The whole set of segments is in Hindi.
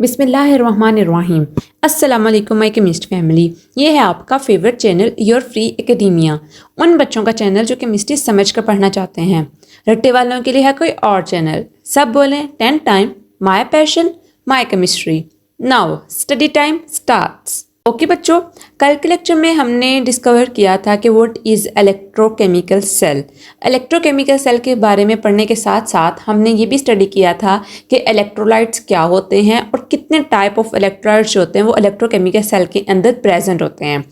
बिस्मिल्लाहिर्रहमानिर्रहीम। अस्सलाम वालेकुम माय केमिस्ट फैमिली। ये है आपका favourite channel your free academia. उन बच्चों का चैनल जो केमिस्ट्री समझ कर पढ़ना चाहते हैं। रट्टे वालों के लिए है कोई और चैनल। सब बोलें 10 time my passion my chemistry. Now study time starts. Okay बच्चों, कल के लेक्चर में हमने डिस्कवर किया था कि what is electrochemical cell. Electrochemical cell के बारे में पढ़ने के साथ साथ हमने ये भी स्टडी किया था कि इलेक्ट्रोलाइट्स क्या होते हैं और कितने टाइप ऑफ इलेक्ट्रोलाइट्स होते हैं वो इलेक्ट्रोकेमिकल सेल के अंदर प्रेजेंट होते हैं।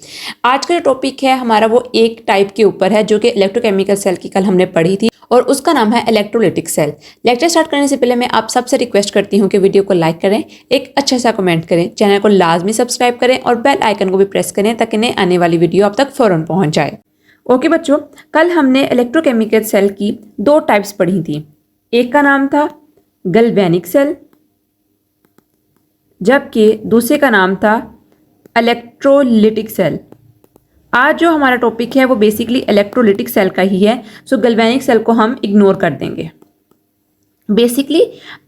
आज का जो टॉपिक है हमारा वो एक टाइप के ऊपर है जो कि इलेक्ट्रोकेमिकल सेल की कल हमने पढ़ी थी और उसका नाम है इलेक्ट्रोलिटिक सेल। लेक्चर स्टार्ट करने से पहले मैं आप सबसे रिक्वेस्ट करती हूँ कि वीडियो को लाइक करें, एक अच्छा सा कमेंट करें, चैनल को लाजमी सब्सक्राइब करें और बेल आइकन को भी प्रेस करें ताकि नई आने वाली वीडियो आप तक फ़ौरन पहुँच जाए। ओके बच्चों, कल हमने इलेक्ट्रोकेमिकल सेल की दो टाइप्स पढ़ी थी। एक का नाम था गैल्वेनिक सेल जबकि दूसरे का नाम था इलेक्ट्रोलिटिक सेल। आज जो हमारा टॉपिक है वो बेसिकली इलेक्ट्रोलिटिक सेल का ही है, सो गैल्वेनिक सेल को हम इग्नोर कर देंगे। बेसिकली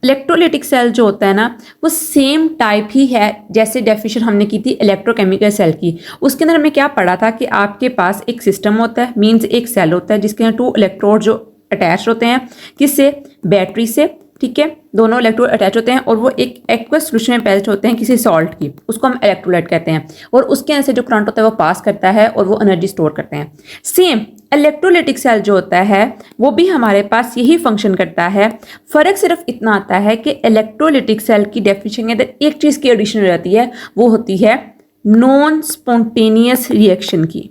इलेक्ट्रोलिटिक सेल जो होता है ना वो सेम टाइप ही है जैसे डेफिनेशन हमने की थी इलेक्ट्रोकेमिकल सेल की। उसके अंदर हमने क्या पढ़ा था कि आपके पास एक सिस्टम होता है, मींस एक सेल होता है जिसके अंदर 2 इलेक्ट्रोड जो अटैच होते हैं, किससे? बैटरी से। ठीक है, दोनों इलेक्ट्रोड अटैच होते हैं और वो एक एक्वस सोल्यूशन में प्रेजेंट होते हैं किसी सॉल्ट की, उसको हम इलेक्ट्रोलाइट कहते हैं और उसके अंदर से जो करंट होता है वो पास करता है और वो एनर्जी स्टोर करते हैं। सेम इलेक्ट्रोलिटिक सेल जो होता है वो भी हमारे पास यही फंक्शन करता है। फर्क सिर्फ इतना आता है कि इलेक्ट्रोलिटिक सेल की डेफिनेशन के अंदर एक चीज़ की एडिशन हो जाती है, वो होती है नॉन स्पॉन्टेनियस रिएक्शन की।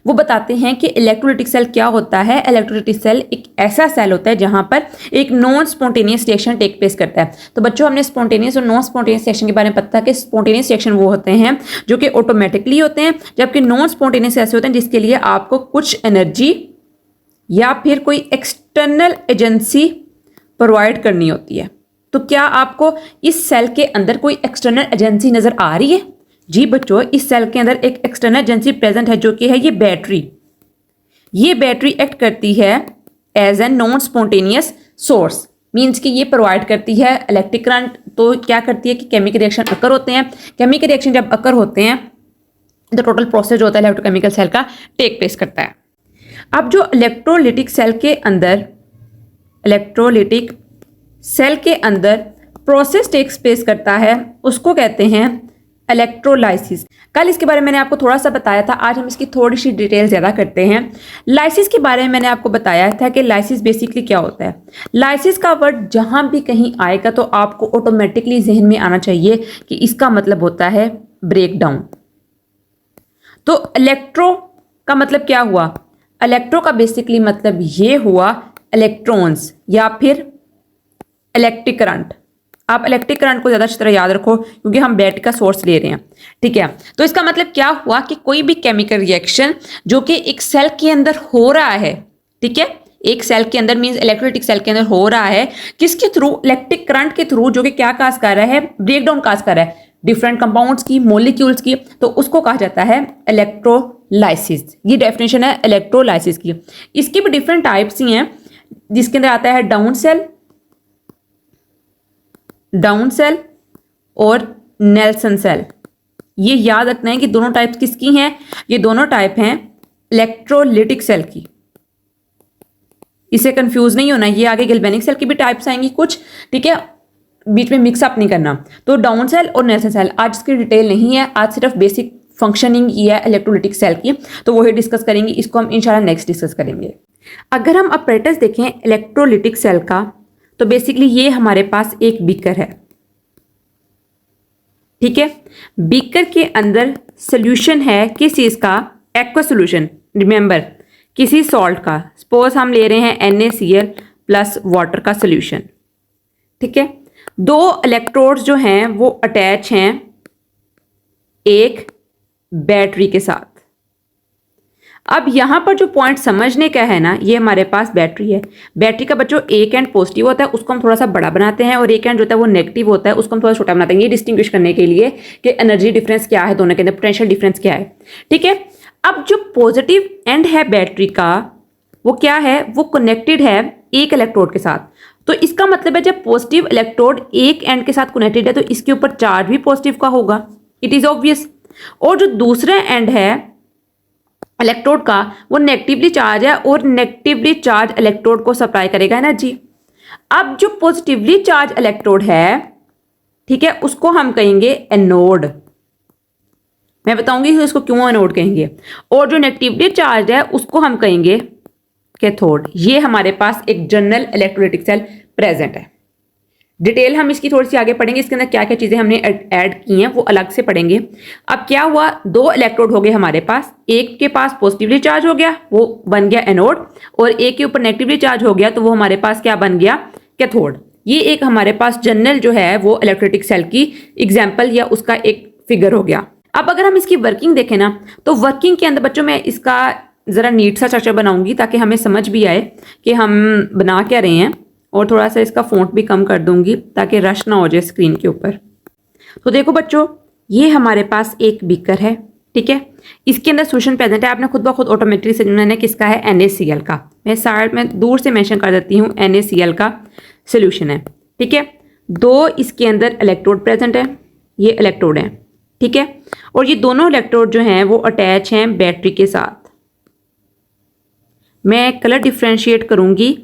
वो बताते हैं कि इलेक्ट्रोलिटिक सेल क्या होता है। इलेक्ट्रोलिटिक सेल एक ऐसा सेल होता है जहां पर एक non spontaneous reaction take place करता है। तो बच्चों हमने स्पॉन्टेनियस और नॉन स्पॉन्टेनियस रिएक्शन के बारे में पता था कि स्पॉन्टेनियस रिएक्शन वो होते हैं जो कि ऑटोमेटिकली होते हैं, जबकि नॉन स्पॉन्टेनियस ऐसे होते हैं जिसके लिए आपको कुछ एनर्जी या फिर कोई एक्सटर्नल एजेंसी प्रोवाइड करनी होती है। तो क्या आपको इस सेल के अंदर कोई एक्सटर्नल एजेंसी नजर आ रही है? जी बच्चों, इस सेल के अंदर एक एक्सटर्नल एजेंसी प्रेजेंट है जो कि है ये बैटरी। ये बैटरी एक्ट करती है as an non spontaneous source, means कि ये प्रोवाइड करती है इलेक्ट्रिक करंट। तो क्या करती है कि केमिकल रिएक्शन अकर होते हैं। केमिकल रिएक्शन जब अकर होते हैं तो टोटल प्रोसेस जो होता है इलेक्ट्रोकेमिकल सेल का टेक प्लेस करता है। अब जो इलेक्ट्रोलिटिक सेल के अंदर प्रोसेस टेक्स प्लेस करता है उसको कहते हैं इलेक्ट्रोलाइसिस। कल इसके बारे में मैंने आपको थोड़ा सा बताया था, आज हम इसकी थोड़ी सी डिटेल ज़्यादा करते हैं। लाइसिस के बारे में मैंने आपको बताया था कि लाइसिस बेसिकली क्या होता है। लाइसिस का वर्ड जहां भी कहीं आएगा तो आपको ऑटोमेटिकली जहन में आना चाहिए कि इसका मतलब होता है ब्रेक डाउन। तो इलेक्ट्रो का मतलब क्या हुआ? इलेक्ट्रो का बेसिकली मतलब ये हुआ इलेक्ट्रॉन्स या फिर इलेक्ट्रिक करंट। आप इलेक्ट्रिक करंट को ज़्यादा अच्छी तरह याद रखो क्योंकि हम बैटरी का सोर्स ले रहे हैं। ठीक है, तो इसका मतलब क्या हुआ कि कोई भी केमिकल रिएक्शन जो कि एक सेल के अंदर हो रहा है, ठीक है, एक सेल के अंदर मींस इलेक्ट्रोलिटिक सेल के अंदर हो रहा है, किसके थ्रू? इलेक्ट्रिक करंट के थ्रू, जो कि क्या काज कर रहा है? ब्रेकडाउन काज कर रहा है डिफरेंट कंपाउंड्स की, मॉलिक्यूल्स की। तो उसको कहा जाता है इलेक्ट्रोलाइसिस। ये डेफिनेशन है इलेक्ट्रोलाइसिस की। इसकी भी डिफरेंट टाइप्स ही हैं जिसके अंदर आता है डाउन सेल और नेल्सन सेल। ये याद रखना है कि दोनों टाइप्स किसकी हैं? ये दोनों टाइप हैं इलेक्ट्रोलिटिक सेल की। इसे कंफ्यूज नहीं होना, ये आगे गैल्वेनिक सेल की भी टाइप्स आएंगी कुछ, ठीक है, बीच में मिक्सअप नहीं करना। तो डाउन सेल और नेल्सन सेल आज इसकी डिटेल नहीं है, आज सिर्फ बेसिक फंक्शनिंग ये है इलेक्ट्रोलिटिक सेल की, तो वही डिस्कस करेंगे। इसको हम इंशाल्लाह नेक्स्ट डिस्कस करेंगे। अगर हम अपरेटस देखें इलेक्ट्रोलिटिक सेल का तो बेसिकली ये हमारे पास एक बीकर है। ठीक है, बीकर के अंदर सोल्यूशन है किस चीज का? Aqua solution. रिमेंबर, किसी सॉल्ट का। सपोज हम ले रहे हैं NaCl प्लस वाटर का सोल्यूशन। ठीक है, 2 इलेक्ट्रोड्स जो हैं वो अटैच हैं एक बैटरी के साथ। अब यहां पर जो पॉइंट समझने का है ना, ये हमारे पास बैटरी है। बैटरी का बच्चों एक एंड पॉजिटिव होता है, उसको हम थोड़ा सा बड़ा बनाते हैं, और एक एंड जो होता है वो नेगेटिव होता है, उसको हम थोड़ा छोटा बनाते हैं। ये डिस्टिंग्विश करने के लिए कि एनर्जी डिफरेंस क्या है दोनों के अंदर, पोटेंशियल डिफरेंस क्या है। ठीक है, अब जो पॉजिटिव एंड है बैटरी का वो क्या है? वो कनेक्टेड है एक इलेक्ट्रोड के साथ। तो इसका मतलब है जब पॉजिटिव इलेक्ट्रोड एक एंड के साथ कनेक्टेड है तो इसके ऊपर चार्ज भी पॉजिटिव का होगा, इट इज ऑब्वियस। और जो दूसरा एंड है इलेक्ट्रोड का वो नेगेटिवली चार्ज है और नेगेटिवली चार्ज इलेक्ट्रोड को सप्लाई करेगा एनर्जी। अब जो पॉजिटिवली चार्ज इलेक्ट्रोड है, ठीक है, उसको हम कहेंगे एनोड। मैं बताऊंगी इसको क्यों एनोड कहेंगे। और जो नेगेटिवली चार्ज है उसको हम कहेंगे कैथोड। ये हमारे पास एक जनरल इलेक्ट्रोलाइटिक सेल प्रेजेंट है। डिटेल हम इसकी थोड़ी सी आगे पढ़ेंगे, इसके अंदर क्या क्या चीजें हमने ऐड की हैं वो अलग से पढ़ेंगे। अब क्या हुआ, दो इलेक्ट्रोड हो गए हमारे पास, एक के पास पॉजिटिवली चार्ज हो गया वो बन गया एनोड, और एक के ऊपर नेगेटिवली चार्ज हो गया तो वो हमारे पास क्या बन गया, कैथोड। ये एक हमारे पास जनरल जो है वो इलेक्ट्रोलाइटिक सेल की एग्जाम्पल या उसका एक फिगर हो गया। अब अगर हम इसकी वर्किंग देखें ना, तो वर्किंग के अंदर बच्चों मैं इसका जरा नीट सा स्ट्रक्चर बनाऊंगी ताकि हमें समझ भी आए कि हम बना क्या रहे हैं, और थोड़ा सा इसका फॉन्ट भी कम कर दूंगी ताकि रश ना हो जाए स्क्रीन के ऊपर। तो देखो बच्चों, ये हमारे पास एक बीकर है, ठीक है, इसके अंदर सोल्यूशन प्रेजेंट है। आपने खुद ब खुद ऑटोमेटिकली समझना है किसका है, NaCl का। मैं साइड में दूर से मेंशन कर देती हूँ, NaCl का सोल्यूशन है, ठीक है। दो इसके अंदर इलेक्ट्रोड प्रेजेंट है, ये इलेक्ट्रोड है, ठीक है, और ये दोनों इलेक्ट्रोड जो हैं वो अटैच हैं बैटरी के साथ। मैं कलर डिफ्रेंशिएट करूंगी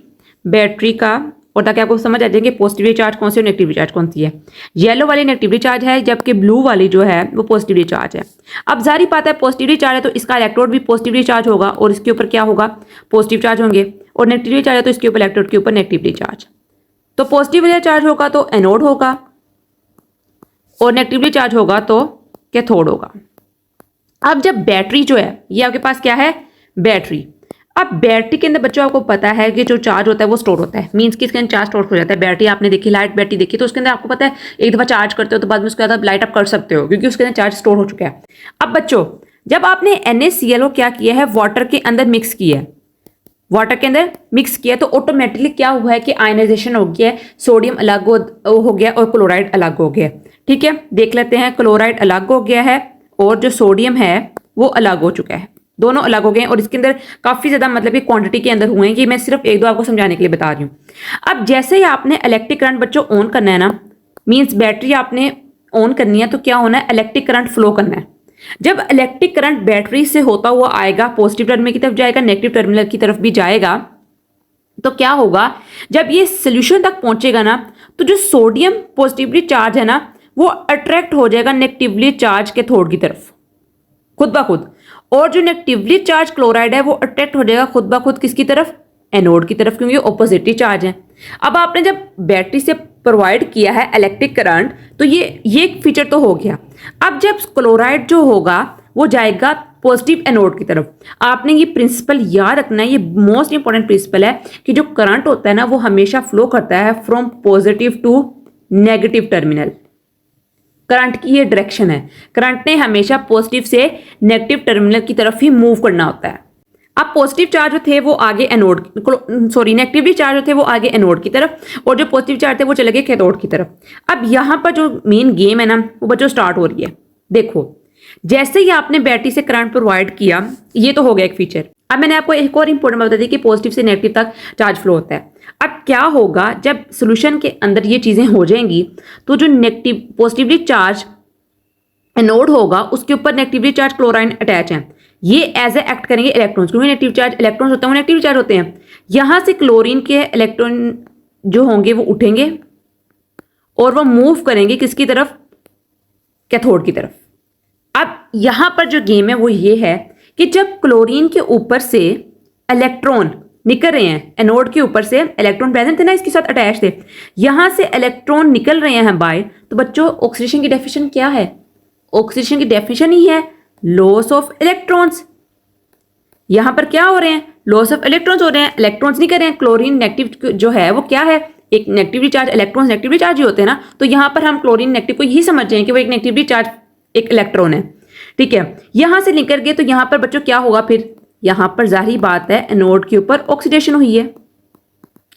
बैटरी का, और ताकि आपको समझ आ जाए कि पॉजिटिवली चार्ज कौन सी और नेगेटिवली चार्ज कौन सी है। येलो वाली नेगेटिवली चार्ज है, जबकि ब्लू वाली जो है वो पॉजिटिवली चार्ज है। अब जारी बात है पॉजिटिवली चार्ज है तो इसका इलेक्ट्रोड भी पॉजिटिवली चार्ज होगा और इसके ऊपर क्या होगा, पॉजिटिव चार्ज होंगे, और नेगेटिवली चार्ज है तो इसके ऊपर इलेक्ट्रोड के ऊपर नेगेटिवली चार्ज। तो पॉजिटिवली चार्ज होगा तो एनोड होगा, और नेगेटिवली चार्ज होगा तो कैथोड होगा। अब जब बैटरी जो है, ये आपके पास क्या है, बैटरी। अब बैटरी के अंदर बच्चों आपको पता है कि जो चार्ज होता है वो स्टोर होता है, मींस कि इसके अंदर चार्ज स्टोर हो जाता है। बैटरी आपने देखी, लाइट बैटरी देखी, तो उसके अंदर आपको पता है एक दफा चार्ज करते हो तो बाद में उसके बाद आप लाइट अप कर सकते हो क्योंकि उसके अंदर चार्ज स्टोर हो चुका है। अब बच्चों, जब आपने NaCl को क्या किया है, वाटर के अंदर मिक्स किया है, वाटर के अंदर मिक्स किया तो ऑटोमेटिकली क्या हुआ है कि आयनाइजेशन हो गया है, सोडियम अलग हो गया और क्लोराइड अलग हो गया, ठीक है। देख लेते हैं, क्लोराइड अलग हो गया है और जो सोडियम है वो अलग हो चुका है, दोनों अलग हो गए हैं, और इसके अंदर काफी ज्यादा मतलब कि क्वांटिटी के अंदर हुए हैं कि मैं सिर्फ एक दो आपको समझाने के लिए बता रही हूँ। अब जैसे ही आपने इलेक्ट्रिक करंट बच्चों ऑन करना है ना, मींस बैटरी आपने ऑन करनी है तो क्या होना है, इलेक्ट्रिक करंट फ्लो करना है। जब इलेक्ट्रिक करंट बैटरी से होता हुआ आएगा, पॉजिटिव टर्मिनल की तरफ जाएगा, नेगेटिव टर्मिनल की तरफ भी जाएगा, तो क्या होगा, जब ये सोल्यूशन तक पहुंचेगा ना तो जो सोडियम पॉजिटिवली चार्ज है ना वो अट्रैक्ट हो जाएगा नेगेटिवली चार्ज के कैथोड की तरफ खुद ब खुद, और जो नेगेटिवली चार्ज क्लोराइड है वो अट्रैक्ट हो जाएगा खुद ब खुद किसकी तरफ, एनोड की तरफ, क्योंकि ऑपोजिटली चार्ज है। अब आपने जब बैटरी से प्रोवाइड किया है इलेक्ट्रिक करंट तो ये फीचर तो हो गया। अब जब क्लोराइड जो होगा वो जाएगा पॉजिटिव एनोड की तरफ। आपने ये प्रिंसिपल याद रखना है, ये मोस्ट इंपॉर्टेंट प्रिंसिपल है कि जो करंट होता है ना वो हमेशा फ्लो करता है from positive to negative terminal. Current की ये डायरेक्शन है, करंट ने हमेशा पॉजिटिव से नेगेटिव टर्मिनल की तरफ ही मूव करना होता है। अब पॉजिटिव चार्ज जो थे वो आगे एनोड, सॉरी नेगेटिवली चार्ज जो थे वो आगे एनोड की तरफ, और जो पॉजिटिव चार्ज थे वो चले गए कैथोड की तरफ। अब यहाँ पर जो मेन गेम है ना वो बच्चों स्टार्ट हो रही है। देखो, जैसे ही आपने बैटरी से करंट प्रोवाइड किया, ये तो हो गया एक फीचर। अब मैंने आपको एक और इंपॉर्टेंट बात बता दी कि पॉजिटिव से नेगेटिव तक चार्ज फ्लो होता है। अब क्या होगा, जब सोल्यूशन के अंदर ये चीजें हो जाएंगी तो जो नेगेटिव पॉजिटिवली चार्ज एनोड होगा उसके ऊपर नेगेटिवली चार्ज क्लोराइड अटैच है, ये एज ए एक्ट करेंगे इलेक्ट्रॉन्स, क्योंकि नेगेटिव चार्ज इलेक्ट्रॉन्स होते हैं वो नेगेटिव चार्ज होते हैं। यहां से क्लोरीन के इलेक्ट्रॉन जो होंगे वो उठेंगे और वो मूव करेंगे किसकी तरफ, कैथोड की तरफ। अब यहां पर जो गेम है वो ये है कि जब क्लोरीन के ऊपर से इलेक्ट्रॉन निकल रहे हैं, एनोड के ऊपर से इलेक्ट्रॉन प्रेजेंट थे ना इसके साथ अटैच थे, यहां से इलेक्ट्रॉन निकल रहे हैं बाय, तो बच्चों ऑक्सीडेशन की डेफिनेशन क्या है, ऑक्सीडेशन की डेफिनेशन ही है लॉस ऑफ इलेक्ट्रॉन्स। यहां पर क्या हो रहे हैं, लॉस ऑफ इलेक्ट्रॉन्स हो रहे हैं, इलेक्ट्रॉन्स नहीं कर रहे हैं। क्लोरीन नेगेटिव जो है वो क्या है, एक negatively charge, electrons negatively charge ही होते हैं ना, तो यहां पर हम क्लोरीन नेगेटिव को यही समझ रहे हैं कि वो एक नेगेटिवली चार्ज एक इलेक्ट्रॉन है, ठीक है। यहां से निकल गए तो यहां पर बच्चों क्या होगा, फिर यहां पर जाहिर बात है एनोड के ऊपर ऑक्सीडेशन हुई है।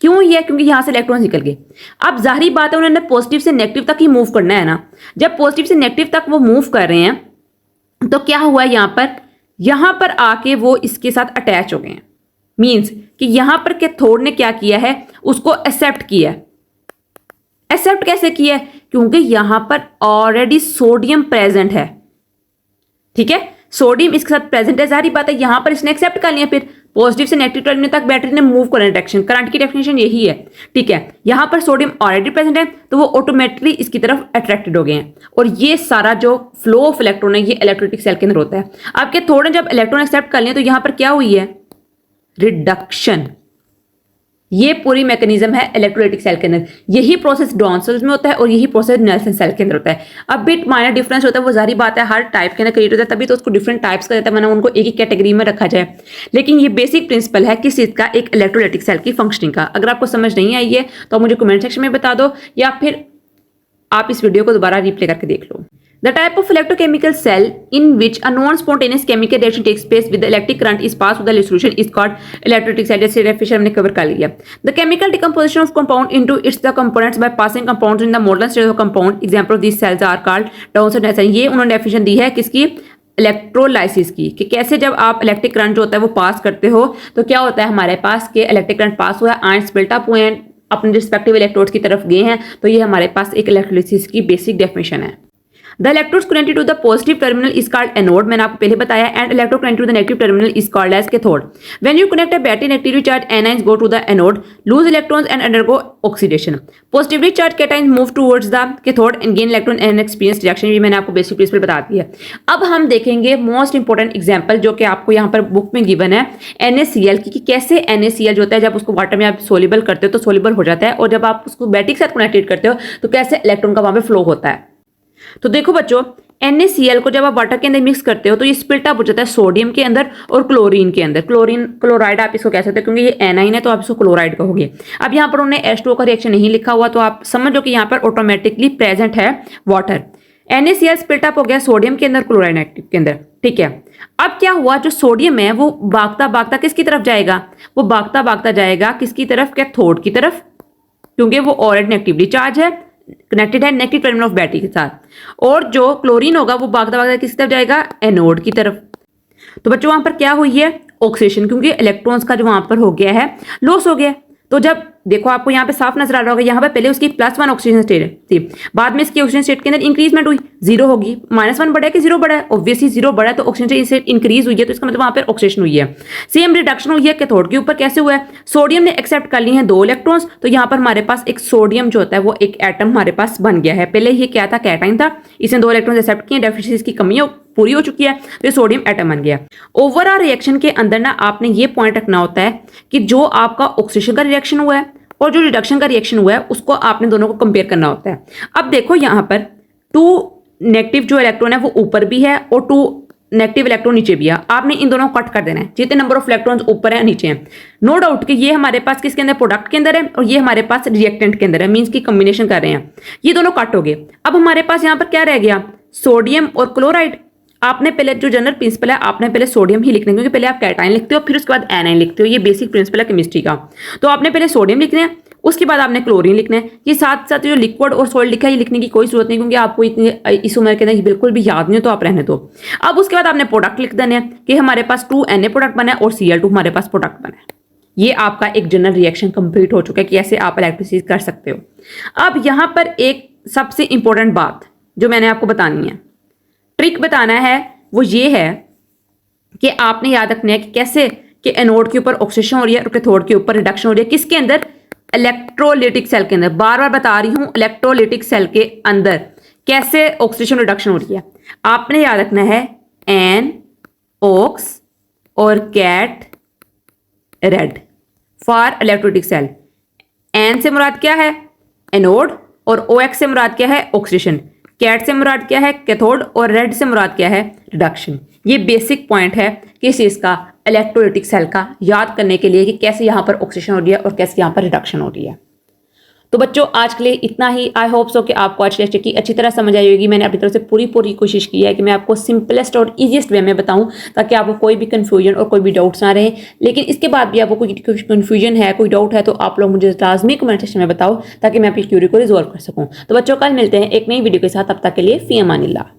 क्यों हुई है, क्योंकि यहां से इलेक्ट्रॉन निकल गए। अब जाहिर बात है उन्होंने पॉजिटिव से नेगेटिव तक ही मूव करना है ना, जब पॉजिटिव से नेगेटिव तक वो मूव कर रहे हैं तो क्या हुआ है, यहां पर आके वो इसके साथ अटैच हो गए हैं। मीन्स कि यहां पर कैथोड ने क्या किया है, उसको एक्सेप्ट किया है। एक्सेप्ट कैसे किया है? क्योंकि यहां पर ऑलरेडी सोडियम प्रेजेंट है, ठीक है, सोडियम इसके साथ प्रेजेंट है, जारी बात है यहां पर इसने एक्सेप्ट कर लिया। फिर पॉजिटिव से नेगेटिव टर्मिनल तक बैटरी ने मूव करना डायरेक्शन, करंट की डेफिनेशन यही है, ठीक है। यहां पर सोडियम ऑलरेडी प्रेजेंट है तो वो ऑटोमेटिकली इसकी तरफ अट्रैक्टेड हो गए हैं, और ये सारा जो फ्लो ऑफ इलेक्ट्रॉन है ये इलेक्ट्रोलाइटिक सेल के अंदर होता है। अब कैथोड ने जब इलेक्ट्रॉन एक्सेप्ट कर लिया तो यहां पर क्या हुई है, रिडक्शन। ये पूरी मैकेनिज्म है इलेक्ट्रोलाइटिक सेल के अंदर। यही प्रोसेस डॉन सेल्स में होता है और यही प्रोसेस नेल्सन सेल के अंदर होता है। अब बिट माइनर डिफरेंस होता है, वो जारी बात है हर टाइप के अंदर क्रिएट होता है, तभी तो उसको डिफरेंट टाइप्स का देता है, वरना उनको एक ही कैटेगरी में रखा जाए। लेकिन ये बेसिक प्रिंसिपल है किस चीज का, एक इलेक्ट्रोलाइटिक सेल की फंक्शनिंग का। अगर आपको समझ नहीं आई है तो आप मुझे कमेंट सेक्शन में बता दो, या फिर आप इस वीडियो को दोबारा रिप्ले करके देख लो। The type of electrochemical cell in which a non-spontaneous chemical reaction takes place with the electric current is passed through the solution is called electrolytic cell. जैसे रेफिशन हमने कवर कर लिया। The chemical decomposition of compound into its the components by passing compounds in the molten state of compound. Example of these cells are called Townsend cells. ये उन्होंने डेफिनेशन दी है किसकी, इलेक्ट्रोलाइसिस की, कि कैसे जब आप इलेक्ट्रिक करंट जो होता है वो पास करते हो तो क्या होता है हमारे पास के इलेक्ट्रिक करंट पास हुआ है, आयंस बिल्ट अप हुए हैं, अपने रिस्पेक्टिव इलेक्ट्रोड्स की तरफ गए हैं, तो ये हमारे पास एक इलेक्ट्रोलाइसिस की बेसिक डेफिनेशन है। The electrodes connected to the positive terminal is called anode, मैंने आपको पहले बताया, and electrode connected to the negative terminal is called as cathode. When you connect a battery, negatively charged anions go to the anode, lose electrons and undergo oxidation. Positively charged cations move towards the cathode and gain electron and experience reaction. ये मैंने आपको बेसिक प्रिंसिपल बता दी है। अब हम देखेंगे मोस्ट इंपॉर्टेंट एग्जाम्पल जो कि आपको यहाँ पर बुक में गिवन है NaCl की, कि कैसे NaCl जो होता है जब उसको वाटर में आप सोल्यूबल करते हो तो सोल्यूबल हो जाता है, और जब आप उसको बैटरी के साथ कनेक्टेड करते हो तो कैसे इलेक्ट्रॉन का वहां पे फ्लो होता है। तो देखो बच्चों, NaCl को जब आप वाटर के अंदर मिक्स करते हो तो ये स्प्लिट अप हो जाता है सोडियम के अंदर और क्लोरीन के अंदर। क्लोरीन क्लोराइड आप इसको कह सकते हो, क्योंकि ये एनाइन है तो आप इसको क्लोराइड कहोगे। अब यहाँ पर उन्होंने H2O का रिएक्शन नहीं लिखा हुआ, तो आप समझ लो कि यहाँ पर ऑटोमेटिकली प्रेजेंट है वाटर। NaCl स्प्लिट अप हो गया सोडियम के अंदर क्लोराइड नेगेटिव के अंदर, ठीक है। अब क्या हुआ, जो सोडियम है वो भागता भागता किसकी तरफ जाएगा, वो भागता भागता जाएगा किसकी तरफ, कैथोड की तरफ, क्योंकि वो ऑलरेडी नेगेटिवली चार्ज है, कनेक्टेड है नेगेटिव टर्मिनल ऑफ बैटरी के साथ। और जो क्लोरीन होगा वो भागता भागता किस तरफ जाएगा, एनोड की तरफ। तो बच्चों वहां पर क्या हुई है, ऑक्सीडेशन, क्योंकि इलेक्ट्रॉन्स का जो वहां पर हो गया है लॉस हो गया। तो जब देखो आपको यहाँ पे साफ नजर आ रहा होगा, यहाँ पे पहले उसकी +1 ऑक्सीजन स्टेट थी, बाद में इसकी ऑक्सीजन स्टेट के अंदर इंक्रीजमेंट हुई, 0 होगी। -1 बढ़ा कि 0 बढ़ा है, ऑब्वियसली 0 बढ़ा है तो ऑक्सीजन स्टेट इंक्रीज हुई है, तो इसका मतलब वहां पर ऑक्सीडेशन हुई है। सेम रिडक्शन हुई है कैथोड के ऊपर, कैसे हुआ है, सोडियम ने एक्सेप्ट कर लिए हैं 2 इलेक्ट्रॉन्स, तो यहाँ पर हमारे पास एक सोडियम जो होता है वो एक एटम हमारे पास बन गया है। पहले ये क्या था, कैटाइन था, इसने 2 इलेक्ट्रॉन्स एक्सेप्ट किए, डेफिशिएंसी की कमी पूरी हो चुकी है, तो ये सोडियम एटम बन गया। ओवरऑल रिएक्शन के अंदर ना आपने ये पॉइंट रखना होता है कि जो आपका ऑक्सीडेशन का रिएक्शन हुआ है और जो रिडक्शन का रिएक्शन हुआ है उसको आपने दोनों को कंपेयर करना होता है। अब देखो यहाँ पर 2 नेगेटिव जो इलेक्ट्रॉन है वो ऊपर भी है और 2 नेगेटिव इलेक्ट्रॉन नीचे भी है, आपने इन दोनों को कट कर देना है, जितने नंबर ऑफ इलेक्ट्रॉन्स ऊपर है नीचे हैं। नो डाउट कि ये हमारे पास किसके अंदर, प्रोडक्ट के अंदर है, और ये हमारे पास रिएक्टेंट के अंदर है, मींस की कॉम्बिनेशन कर रहे हैं, ये दोनों कट हो गए। अब हमारे पास यहाँ पर क्या रह गया, सोडियम और क्लोराइड। आपने पहले जो जनरल प्रिंसिपल है, आपने पहले सोडियम ही लिखना है, क्योंकि पहले आप कैटाइन लिखते हो फिर उसके बाद एनाइन लिखते हो, ये बेसिक प्रिंसिपल है केमिस्ट्री का। तो आपने पहले सोडियम लिखना है, उसके बाद आपने क्लोरीन लिखना है। ये साथ साथ जो लिक्विड और सॉल्ट लिखा है ये लिखने की कोई जरूरत नहीं, क्योंकि आपको इतनी इस उम्र के अंदर बिल्कुल भी याद नहीं हो, तो आप रहने दो। अब उसके बाद आपने प्रोडक्ट लिख देना है कि हमारे पास 2Na प्रोडक्ट बना है और Cl2 हमारे पास प्रोडक्ट बना है। ये आपका एक जनरल रिएक्शन कंप्लीट हो चुका है कि ऐसे आप इलेक्ट्रिसिटी कर सकते हो। अब यहाँ पर एक सबसे इंपॉर्टेंट बात जो मैंने आपको बतानी है, ट्रिक बताना है, वो ये है कि आपने याद रखना है कि कैसे कि एनोड के ऊपर ऑक्सीडेशन हो रही है और कैथोड के ऊपर रिडक्शन हो रही है, किसके अंदर, इलेक्ट्रोलाइटिक सेल के अंदर। बार बार बता रही हूं, इलेक्ट्रोलाइटिक सेल के अंदर कैसे ऑक्सीडेशन रिडक्शन हो रही है। आपने याद रखना है एन ऑक्स और cat red for electrolytic cell. An से मुराद क्या है, एनोड, और OX से मुराद क्या है, ऑक्सीडेशन। कैट से मुराद क्या है, कैथोड, और रेड से मुराद क्या है, रिडक्शन। ये बेसिक पॉइंट है किस चीज का, इलेक्ट्रोलाइटिक सेल का, याद करने के लिए कि कैसे यहाँ पर ऑक्सीडेशन हो रही है और कैसे यहाँ पर रिडक्शन हो रही है। तो बच्चों आज के लिए इतना ही। आई होप सो कि आपको आज लेक्चर की अच्छी तरह समझ आई होगी। मैंने अपनी तरफ से पूरी कोशिश की है कि मैं आपको सिंपलेस्ट और ईजीएस्ट वे में बताऊं, ताकि आपको कोई भी कन्फ्यूजन और कोई भी डाउट्स ना रहे। लेकिन इसके बाद भी आपको कोई कन्फ्यूजन है, कोई डाउट है, तो आप लोग मुझे लाजमी कमेंट सेक्शन में बताओ, ताकि मैं अपनी क्यूरी को रिजॉल्व कर सकूँ। तो बच्चों कल मिलते हैं एक नई वीडियो के साथ, तब तक के लिए फी अमानिल्लाह।